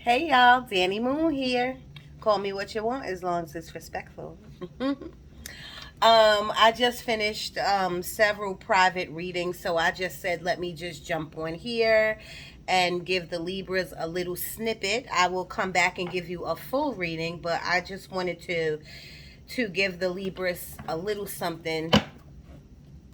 Hey y'all, Danny Moon here. Call me what you want as long as it's respectful. I just finished several private readings, so I just said let me just jump on here and give the Libras a little snippet. I will come back and give you a full reading, but I just wanted to give the Libras a little something.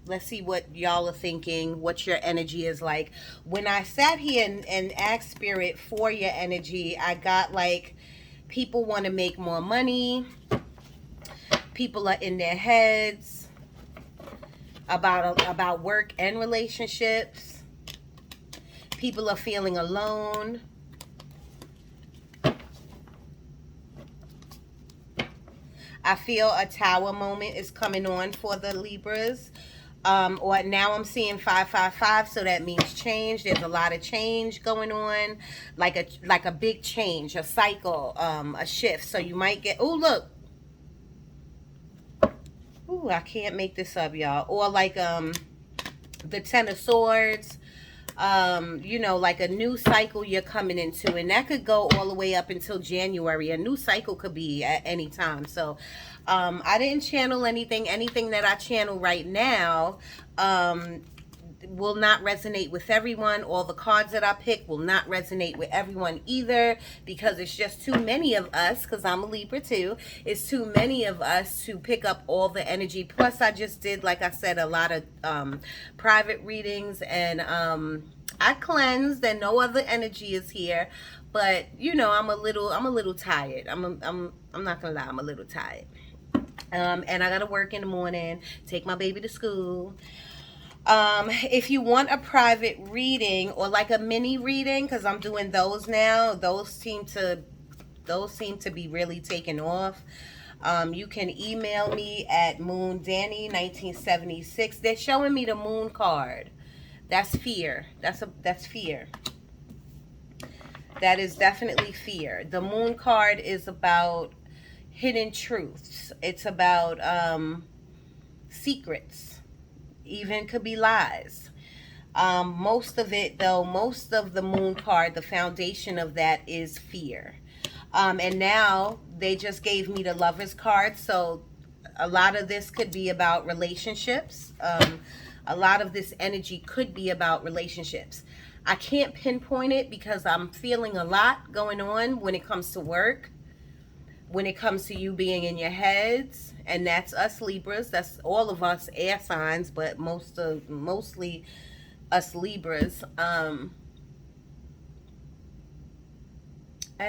Let's see what y'all are thinking, what your energy is like. When I sat here and asked Spirit for your energy, I got like people want to make more money. People are in their heads about work and relationships. People are feeling alone. I feel a tower moment is coming on for the Libras. Or now I'm seeing 555, so that means change. There's a lot of change going on, like a big change, a cycle, a shift. So you might get, oh look, ooh, I can't make this up, y'all. Or like the Ten of Swords, like a new cycle you're coming into, and that could go all the way up until January. A new cycle could be at any time. So I didn't channel anything that I channel right now will not resonate with everyone. All the cards that I pick will not resonate with everyone either, because it's just too many of us, because I'm a Libra too. It's too many of us to pick up all the energy. Plus I just did, like I said, a lot of private readings, and I cleansed and no other energy is here. But I'm a little tired. I'm not gonna lie, I'm a little tired. And I gotta work in the morning, take my baby to school. If you want a private reading or like a mini reading, because I'm doing those now, those seem to be really taking off. You can email me at moondanny1976. They're showing me the moon card. That's fear. That's fear. That is definitely fear. The moon card is about hidden truths. It's about secrets. Even could be lies. Most of it, though, most of the moon card, the foundation of that is fear. And now they just gave me the Lovers card, so a lot of this could be about relationships. A lot of this energy could be about relationships. I can't pinpoint it because I'm feeling a lot going on when it comes to work, when it comes to you being in your heads, and that's us Libras. That's all of us air signs, but mostly us Libras. And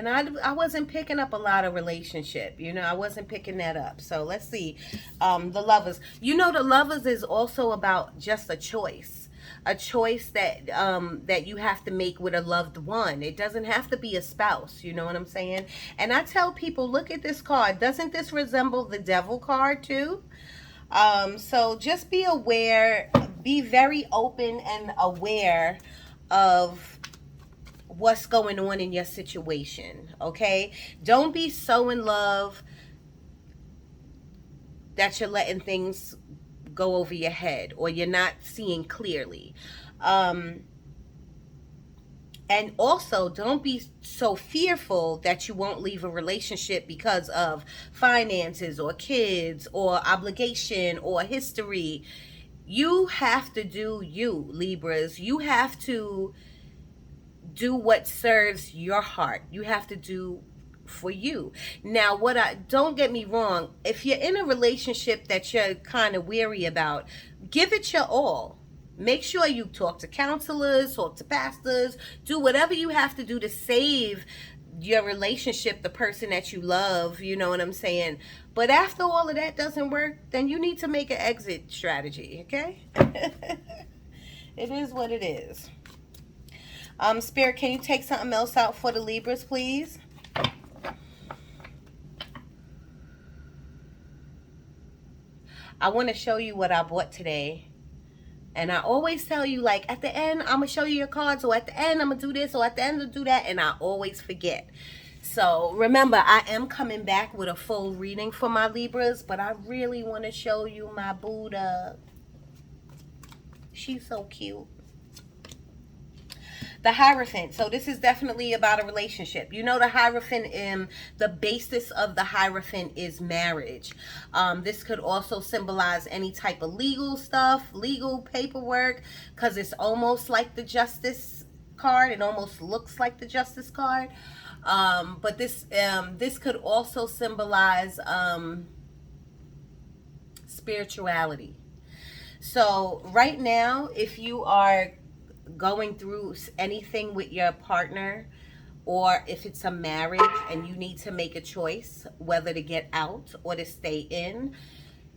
I wasn't picking up a lot of relationship. I wasn't picking that up. So let's see. The Lovers. The Lovers is also about just a choice. A choice that you have to make with a loved one. It doesn't have to be a spouse. You know what I'm saying? And I tell people, look at this card. Doesn't this resemble the Devil card too? So just be aware. Be very open and aware of what's going on in your situation. Okay, don't be so in love that you're letting things go over your head, or you're not seeing clearly. And also, don't be so fearful that you won't leave a relationship because of finances or kids or obligation or history. You have to do you, Libras. You have to do what serves your heart. You have to do for you. Now, don't get me wrong, if you're in a relationship that you're kind of weary about, give it your all. Make sure you talk to counselors, talk to pastors, do whatever you have to do to save your relationship, the person that you love, you know what I'm saying? But after all of that doesn't work, then you need to make an exit strategy, okay? It is what it is. Spirit, can you take something else out for the Libras, please? I want to show you what I bought today. And I always tell you, like, at the end, I'm going to show you your cards, or at the end, I'm going to do this, or at the end, I'm going to do that, and I always forget. So, remember, I am coming back with a full reading for my Libras, but I really want to show you my Buddha. She's so cute. The Hierophant. So this is definitely about a relationship. You know, the Hierophant, the basis of the Hierophant is marriage. This could also symbolize any type of legal stuff, legal paperwork, because it's almost like the Justice card. It almost looks like the Justice card. But this could also symbolize spirituality. So right now, if you are going through anything with your partner, or if it's a marriage and you need to make a choice whether to get out or to stay in,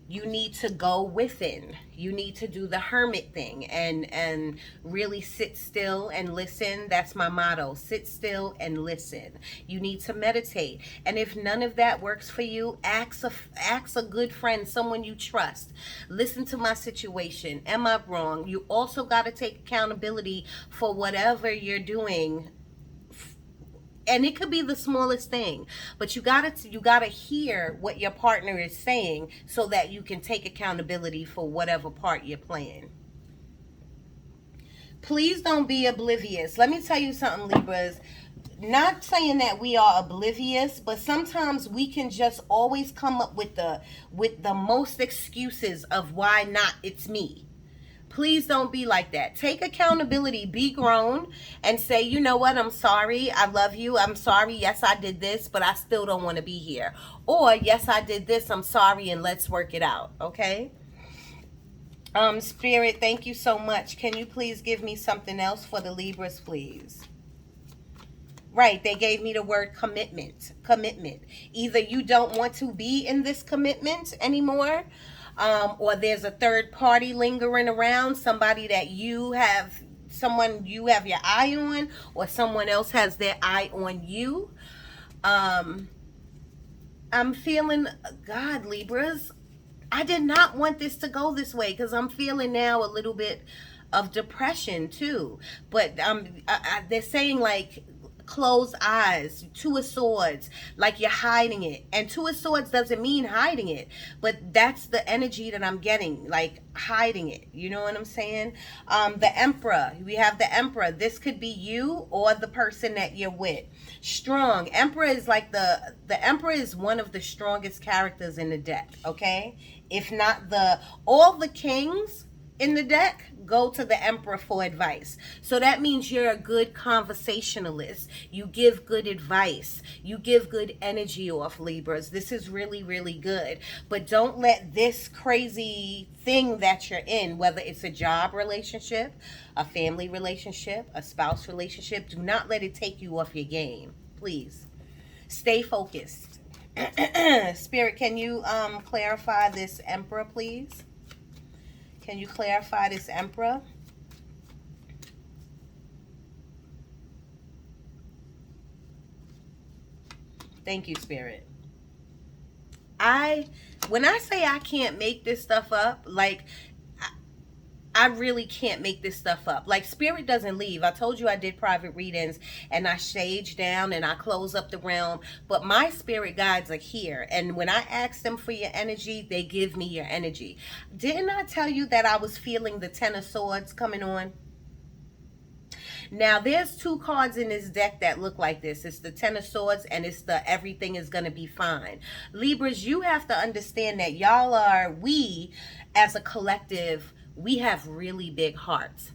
you need to go within. You need to do the hermit thing and really sit still and listen. That's my motto: sit still and listen. You need to meditate. And if none of that works for you, ask a good friend, someone you trust. Listen to my situation. Am I wrong? You also got to take accountability for whatever you're doing, and it could be the smallest thing, but you gotta hear what your partner is saying so that you can take accountability for whatever part you're playing. Please don't be oblivious. Let me tell you something, Libras. Not saying that we are oblivious, but sometimes we can just always come up with the most excuses of why not it's me. Please don't be like that. Take accountability. Be grown and say, you know what? I'm sorry. I love you. I'm sorry. Yes, I did this, but I still don't want to be here. Or, yes, I did this. I'm sorry, and let's work it out. Okay? Spirit, thank you so much. Can you please give me something else for the Libras, please? Right, they gave me the word commitment. Commitment. Either you don't want to be in this commitment anymore, or there's a third party lingering around, somebody that someone you have your eye on, or someone else has their eye on you. I'm feeling, God, Libras, I did not want this to go this way, because I'm feeling now a little bit of depression too. But they're saying like closed eyes, Two of Swords, like you're hiding it. And Two of Swords doesn't mean hiding it, but that's the energy that I'm getting, like hiding it. You know what I'm saying? The Emperor, we have the Emperor. This could be you or the person that you're with. Strong. Emperor is like the Emperor is one of the strongest characters in the deck, okay? If not all the kings in the deck go to the Emperor for advice. So that means you're a good conversationalist. You give good advice. You give good energy off, Libras. This is really, really good. But don't let this crazy thing that you're in, whether it's a job relationship, a family relationship, a spouse relationship, do not let it take you off your game. Please. Stay focused. Spirit, can you clarify this Emperor, please? Can you clarify this Emperor? Thank you, Spirit. When I say I can't make this stuff up, like, I really can't make this stuff up. Like, Spirit doesn't leave. I told you I did private readings and I sage down and I close up the realm. But my spirit guides are here. And when I ask them for your energy, they give me your energy. Didn't I tell you that I was feeling the Ten of Swords coming on? Now, there's two cards in this deck that look like this. It's the Ten of Swords and it's the everything is going to be fine. Libras, you have to understand that we as a collective, we have really big hearts.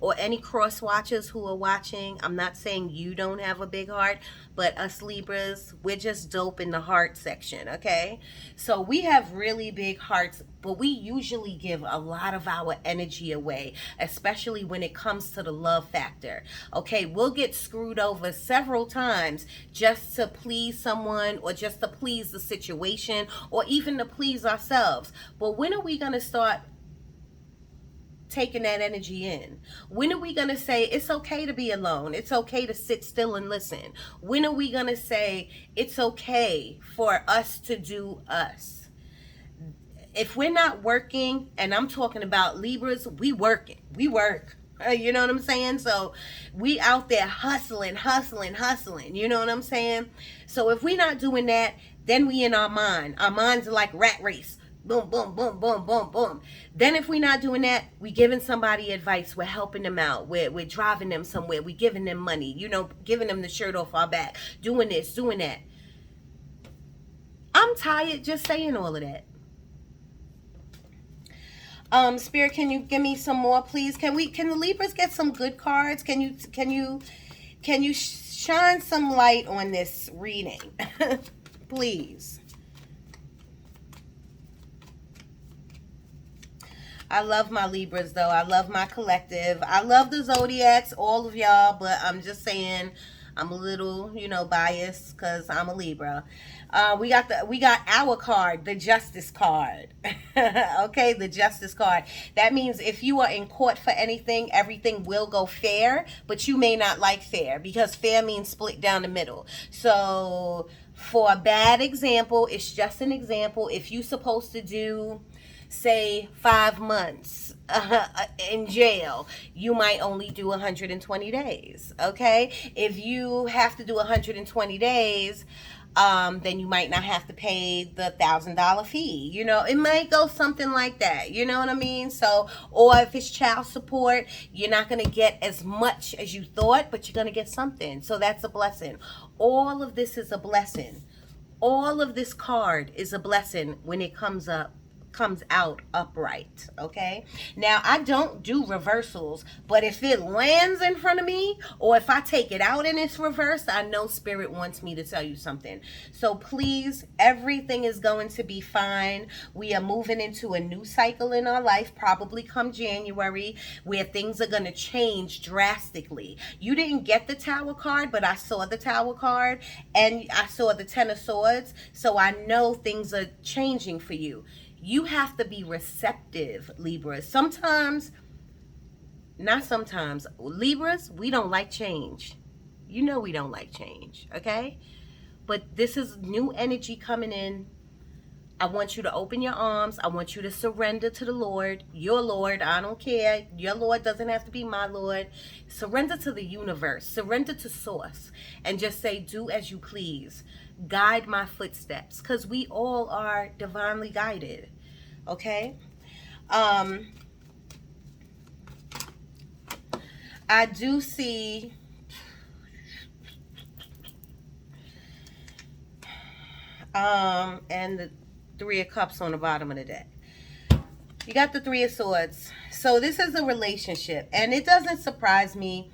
Or any cross watchers who are watching, I'm not saying you don't have a big heart, but us Libras, we're just dope in the heart section, okay? So we have really big hearts, but we usually give a lot of our energy away, especially when it comes to the love factor, okay? We'll get screwed over several times just to please someone, or just to please the situation, or even to please ourselves. But when are we going to start taking that energy in? When are we going to say it's okay to be alone? It's okay to sit still and listen. When are we going to say it's okay for us to do us? If we're not working, and I'm talking about Libras, we work. You know what I'm saying? So we out there hustling. You know what I'm saying? So if we're not doing that, then we in our mind. Our minds are like rat race. Boom, boom, boom, boom, boom, boom. Then if we're not doing that, we giving somebody advice. We're helping them out. We're driving them somewhere. We're giving them money. Giving them the shirt off our back. Doing this, doing that. I'm tired just saying all of that. Spirit, can you give me some more, please? Can the Libras get some good cards? Can you shine some light on this reading? Please. I love my Libras, though. I love my collective. I love the Zodiacs, all of y'all, but I'm just saying I'm a little, biased because I'm a Libra. We got our card, the Justice card. Okay, the Justice card. That means if you are in court for anything, everything will go fair, but you may not like fair because fair means split down the middle. So for a bad example, it's just an example. If you're supposed to do, say, 5 months in jail, you might only do 120 days. Okay, if you have to do 120 days, then you might not have to pay the $1,000 fee. It might go something like that. You know what I mean? So, or if it's child support, you're not going to get as much as you thought, but you're going to get something. So that's a blessing. All of this is a blessing. All of this card is a blessing when it comes out upright. Okay, now I don't do reversals, but if it lands in front of me or if I take it out and it's reversed, I know Spirit wants me to tell you something. So please, everything is going to be fine. We are moving into a new cycle in our life, probably come January, where things are going to change drastically. You didn't get the Tower card, but I saw the Tower card and I saw the Ten of Swords, so I know things are changing for you. You have to be receptive, Libras. Not sometimes, Libras, we don't like change. We don't like change, okay? But this is new energy coming in. I want you to open your arms. I want you to surrender to the Lord. Your Lord, I don't care. Your Lord doesn't have to be my Lord. Surrender to the universe. Surrender to Source. And just say, do as you please. Guide my footsteps. Because we all are divinely guided. Okay? I do see... and the Three of Cups on the bottom of the deck. You got the Three of Swords. So this is a relationship, and it doesn't surprise me.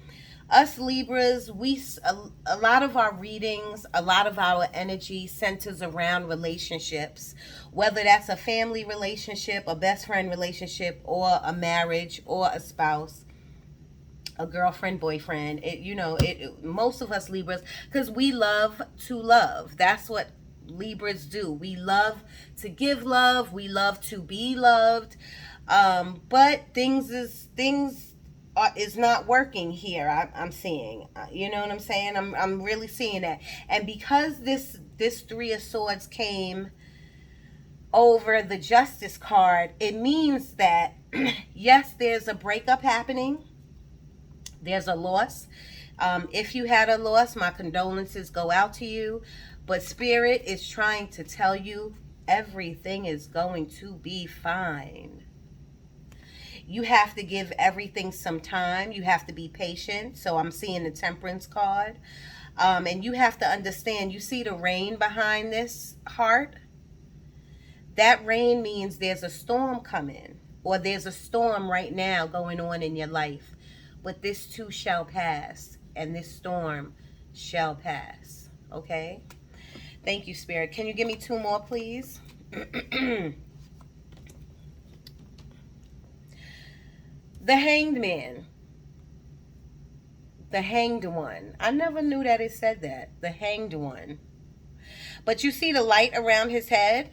Us Libras, a lot of our readings, a lot of our energy centers around relationships, whether that's a family relationship, a best friend relationship, or a marriage, or a spouse, a girlfriend, boyfriend. Most of us Libras, because we love to love. That's what Libras do. We love to give love. We love to be loved. But things is not working here. I'm seeing. You know what I'm saying? I'm really seeing that. And because this Three of Swords came over the Justice card, it means that yes, there's a breakup happening. There's a loss. If you had a loss, my condolences go out to you. But Spirit is trying to tell you everything is going to be fine. You have to give everything some time. You have to be patient. So I'm seeing the Temperance card. And you have to understand, you see the rain behind this heart? That rain means there's a storm coming. Or there's a storm right now going on in your life. But this too shall pass. And this storm shall pass. Okay? Thank you, Spirit. Can you give me 2 more, please? The Hanged Man. The Hanged One. I never knew that it said that. The Hanged One. But you see the light around his head?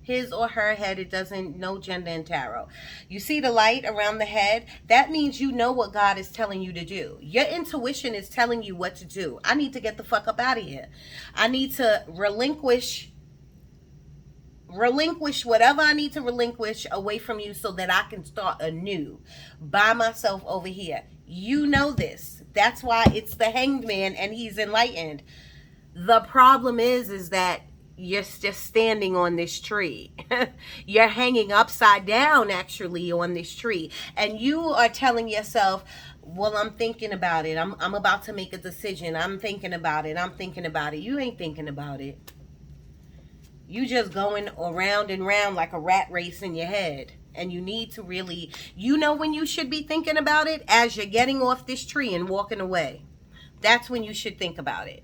His or her head. It doesn't, no gender in tarot. You see the light around the head? That means you know what God is telling you to do. Your intuition is telling you what to do. I need to get the fuck up out of here. I need to relinquish whatever I need to relinquish away from you so that I can start anew by myself over here. You know this. That's why it's the Hanged Man and he's enlightened. The problem is that you're just standing on this tree. You're hanging upside down actually on this tree. And you are telling yourself, well, I'm thinking about it. I'm about to make a decision. I'm thinking about it. I'm thinking about it. You ain't thinking about it. You just going around and round like a rat race in your head. And you need to really, you know when you should be thinking about it? As you're getting off this tree and walking away. That's when you should think about it.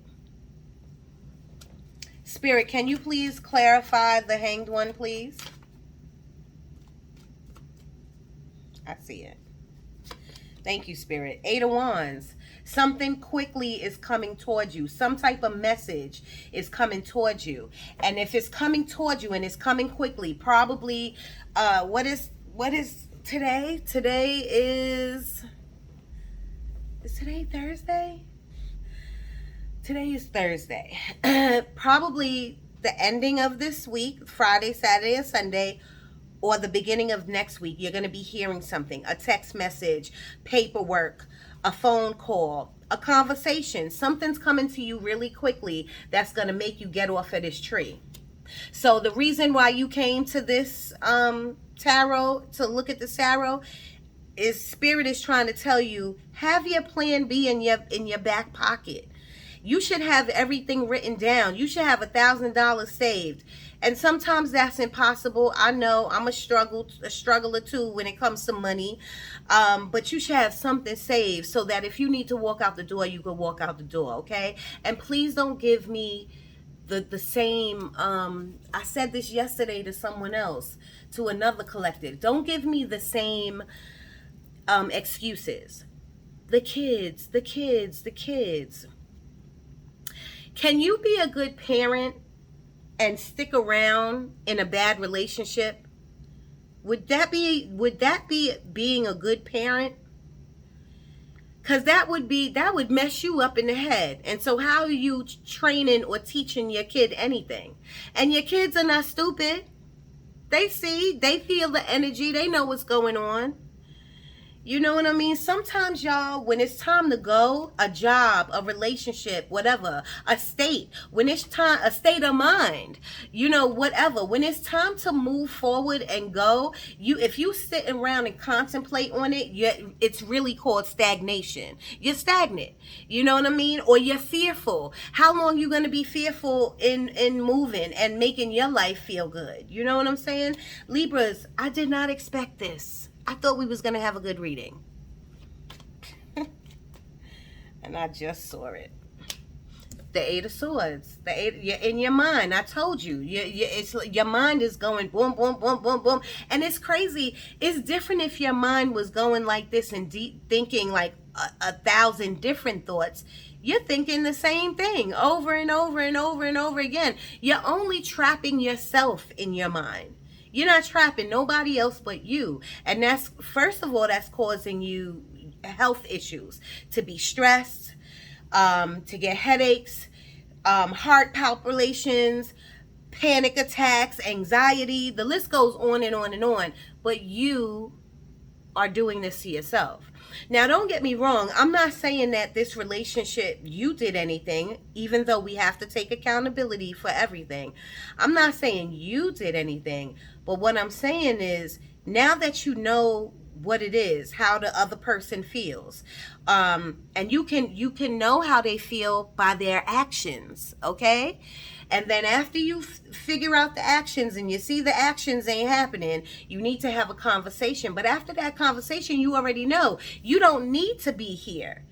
Spirit, can you please clarify the Hanged One, please? I see it. Thank you, Spirit. 8 of Wands. Something quickly is coming towards you. Some type of message is coming towards you. And if it's coming towards you and it's coming quickly, probably, what is today? Today is today Thursday? Today is Thursday. Probably the ending of this week, Friday, Saturday, or Sunday, or the beginning of next week, you're going to be hearing something. A text message, paperwork, a phone call, a conversation. Something's coming to you really quickly that's going to make you get off of this tree. So the reason why you came to this tarot, to look at the tarot, is Spirit is trying to tell you, have your plan B in your back pocket. You should have everything written down. You should have $1,000 saved. And sometimes that's impossible. I know I'm a struggler too when it comes to money. But you should have something saved so that if you need to walk out the door, you can walk out the door, okay? And please don't give me the same, I said this yesterday to someone else, to another collective. Don't give me the same excuses. The kids. Can you be a good parent and stick around in a bad relationship? Would that be being a good parent? Because that would mess you up in the head. And so how are you training or teaching your kid anything? And your kids are not stupid. They see, they feel the energy, they know what's going on. You know what I mean? Sometimes, y'all, when it's time to go, a job, a relationship, whatever, a state, when it's time, a state of mind, you know, whatever, when it's time to move forward and go, if you sit around and contemplate on it, it's really called stagnation. You're stagnant. You know what I mean? Or you're fearful. How long you going to be fearful in moving and making your life feel good? You know what I'm saying? Libras, I did not expect this. I thought we was going to have a good reading. And I just saw it. The 8 of Swords. You're in your mind. I told you. Your mind is going boom, boom, boom, boom, boom. And it's crazy. It's different if your mind was going like this and deep thinking like 1,000 different thoughts. You're thinking the same thing over and over and over and over again. You're only trapping yourself in your mind. You're not trapping nobody else but you. And that's, first of all, that's causing you health issues. To be stressed, to get headaches, heart palpitations, panic attacks, anxiety. The list goes on and on and on. But you are doing this to yourself. Now, don't get me wrong. I'm not saying that this relationship, you did anything, even though we have to take accountability for everything. I'm not saying you did anything. But what I'm saying is, now that you know what it is, how the other person feels, and you can know how they feel by their actions, okay? And then after you figure out the actions and you see the actions ain't happening, you need to have a conversation. But after that conversation, you already know you don't need to be here.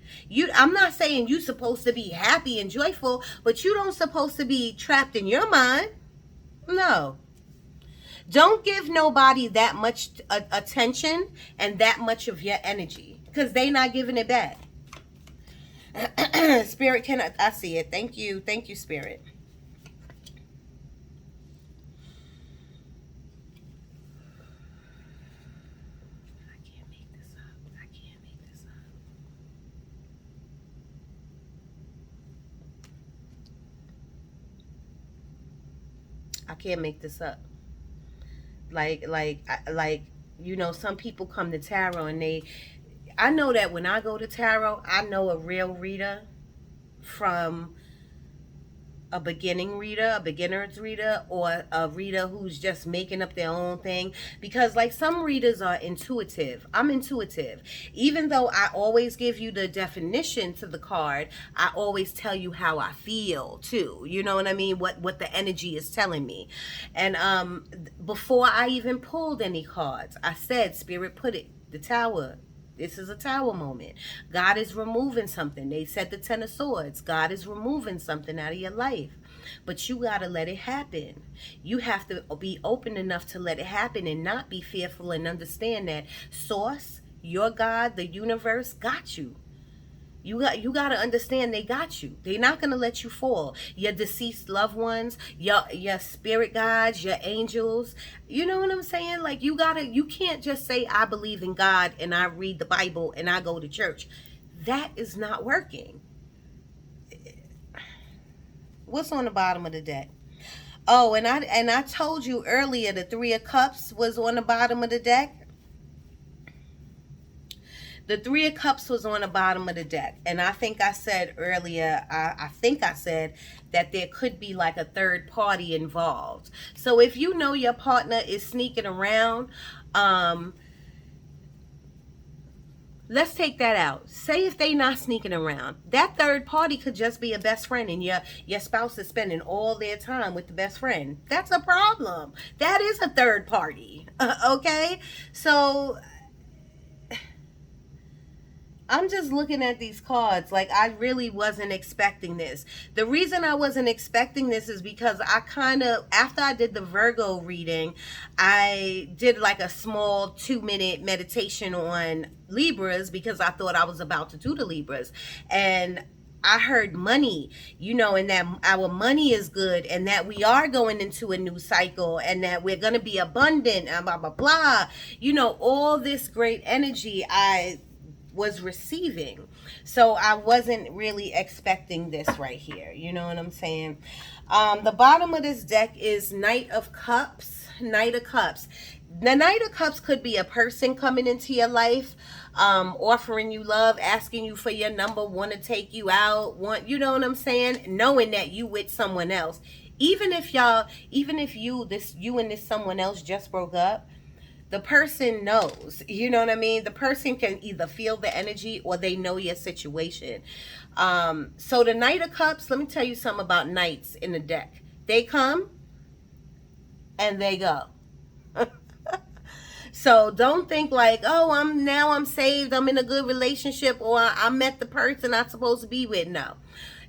I'm not saying you're supposed to be happy and joyful, but you don't supposed to be trapped in your mind. No. Don't give nobody that much attention and that much of your energy, because they not giving it back. Spirit, I see it. Thank you, Spirit. I can't make this up. Like, you know, some people come to tarot and I know that when I go to tarot, I know a real reader from a beginning reader, a beginner's reader, or a reader who's just making up their own thing. Because like some readers are intuitive. I'm intuitive. Even though I always give you the definition to the card, I always tell you how I feel too. You know what I mean? What the energy is telling me. And before I even pulled any cards, I said, Spirit put it, the Tower. This is a Tower moment. God is removing something. They said the Ten of Swords. God is removing something out of your life. But you got to let it happen. You have to be open enough to let it happen and not be fearful, and understand that Source, your God, the universe, got you. You got to understand they got you. They're not going to let you fall. Your deceased loved ones, your spirit guides, your angels. You know what I'm saying? Like you can't just say I believe in God and I read the Bible and I go to church. That is not working. What's on the bottom of the deck? Oh, and I told you earlier the Three of Cups was on the bottom of the deck. The Three of Cups was on the bottom of the deck. And I think I said earlier, I think I said that there could be like a third party involved. So if you know your partner is sneaking around, let's take that out. Say if they not sneaking around, that third party could just be a best friend, and your spouse is spending all their time with the best friend. That's a problem. That is a third party. Okay? So I'm just looking at these cards like I really wasn't expecting this. The reason I wasn't expecting this is because I kind of, after I did the Virgo reading, I did like a small 2-minute meditation on Libras because I thought I was about to do the Libras. And I heard money, you know, and that our money is good, and that we are going into a new cycle, and that we're going to be abundant, and blah, blah, blah. You know, all this great energy I was receiving. So I wasn't really expecting this right here. You know what I'm saying? The bottom of this deck is Knight of Cups. Knight of Cups. The Knight of Cups could be a person coming into your life, offering you love, asking you for your number, want to take you out, you know what I'm saying? Knowing that you with someone else. Even if you and this someone else just broke up, the person knows, you know what I mean? The person can either feel the energy or they know your situation. So the Knight of Cups, let me tell you something about knights in the deck. They come and they go. So don't think like, oh, I'm saved, I'm in a good relationship, or I met the person I'm supposed to be with. No.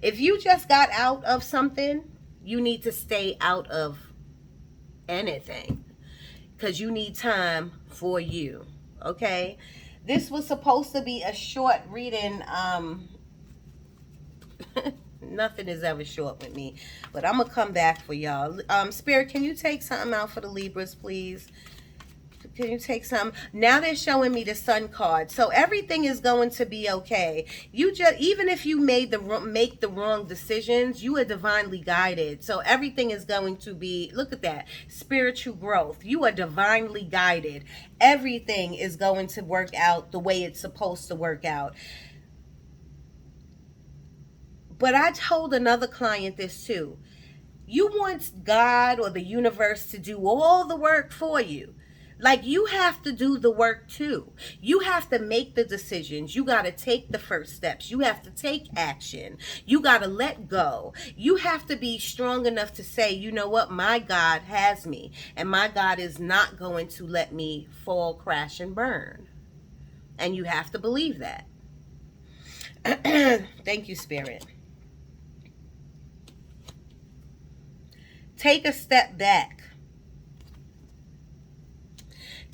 If you just got out of something, you need to stay out of anything, because you need time for you. Okay? This was supposed to be a short reading. Nothing is ever short with me. But I'm going to come back for y'all. Spirit, can you take something out for the Libras, please? Can you take some? Now they're showing me the Sun card. So everything is going to be okay. You just, even if you make the wrong decisions, you are divinely guided. So everything is going to be, look at that, spiritual growth. You are divinely guided. Everything is going to work out the way it's supposed to work out. But I told another client this too. You want God or the universe to do all the work for you. Like, you have to do the work too. You have to make the decisions. You got to take the first steps. You have to take action. You got to let go. You have to be strong enough to say, you know what, my God has me, and my God is not going to let me fall, crash, and burn. And you have to believe that. Thank you, Spirit. Take a step back.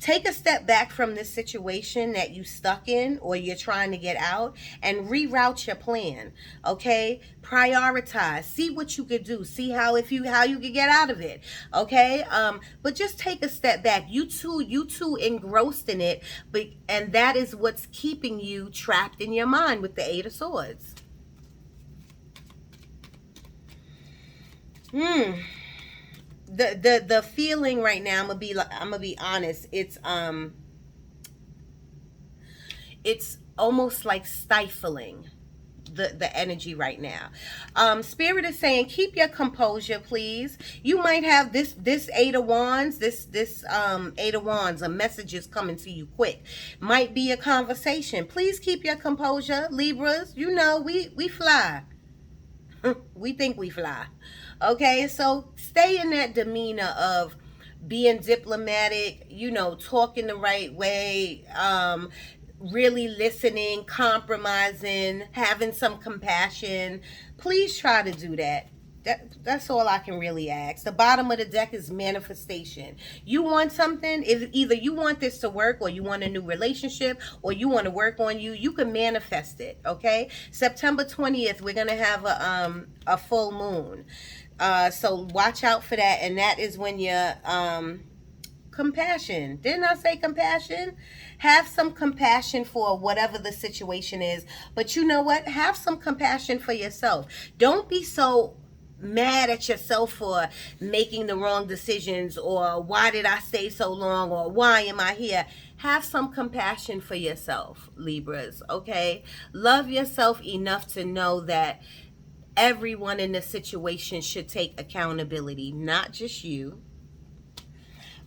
Take a step back from this situation that you stuck in or you're trying to get out, and reroute your plan. Okay? Prioritize. See what you could do. See how you could get out of it. Okay? But just take a step back. You too engrossed in it, and that is what's keeping you trapped in your mind with the Eight of Swords. The feeling right now, I'm gonna be honest, it's almost like stifling. the energy right now. Spirit is saying, keep your composure, please. You might have this Eight of Wands, this Eight of Wands, a message is coming to you quick. Might be a conversation. Please keep your composure, Libras. You know, we fly. We think we fly. Okay, so stay in that demeanor of being diplomatic, you know, talking the right way, really listening, compromising, having some compassion. Please try to do that. That's all I can really ask. The bottom of the deck is manifestation. You want something, if either you want this to work, or you want a new relationship, or you want to work on you, you can manifest it. Okay, September 20th, we're gonna have a full moon, so watch out for that. And that is when you're compassion. Didn't I say compassion? Have some compassion for whatever the situation is. But you know what? Have some compassion for yourself. Don't be so mad at yourself for making the wrong decisions, or why did I stay so long, or why am I here? Have some compassion for yourself, Libras, okay? Love yourself enough to know that everyone in the situation should take accountability, not just you.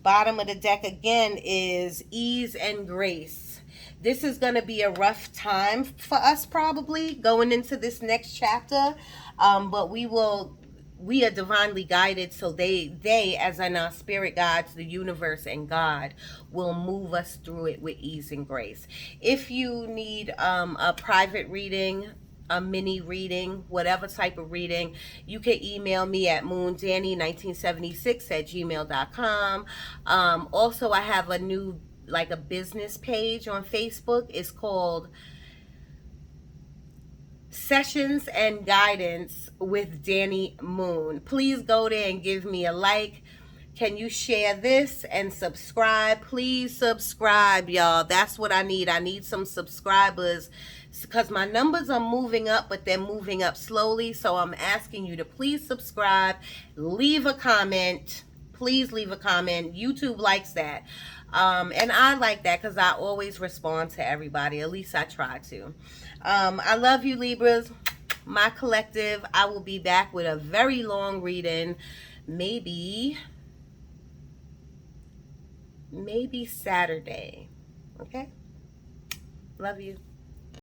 Bottom of the deck again is ease and grace. This is going to be a rough time for us, probably going into this next chapter, but we are divinely guided, so they as in our spirit guides, the universe and God, will move us through it with ease and grace. If you need a private reading, a mini reading, whatever type of reading, you can email me at moondanny1976@gmail.com. Also, I have a new, like, a business page on Facebook. It's called Sessions and Guidance with Danny Moon. Please go there and give me a like. Can you share this and subscribe? Please subscribe, y'all. That's what I need. I need some subscribers, because my numbers are moving up, but they're moving up slowly. So I'm asking you to please subscribe, leave a comment. Please leave a comment. YouTube likes that. And I like that because I always respond to everybody. At least I try to. I love you, Libras. My collective. I will be back with a very long reading. Maybe Saturday. Okay? Love you.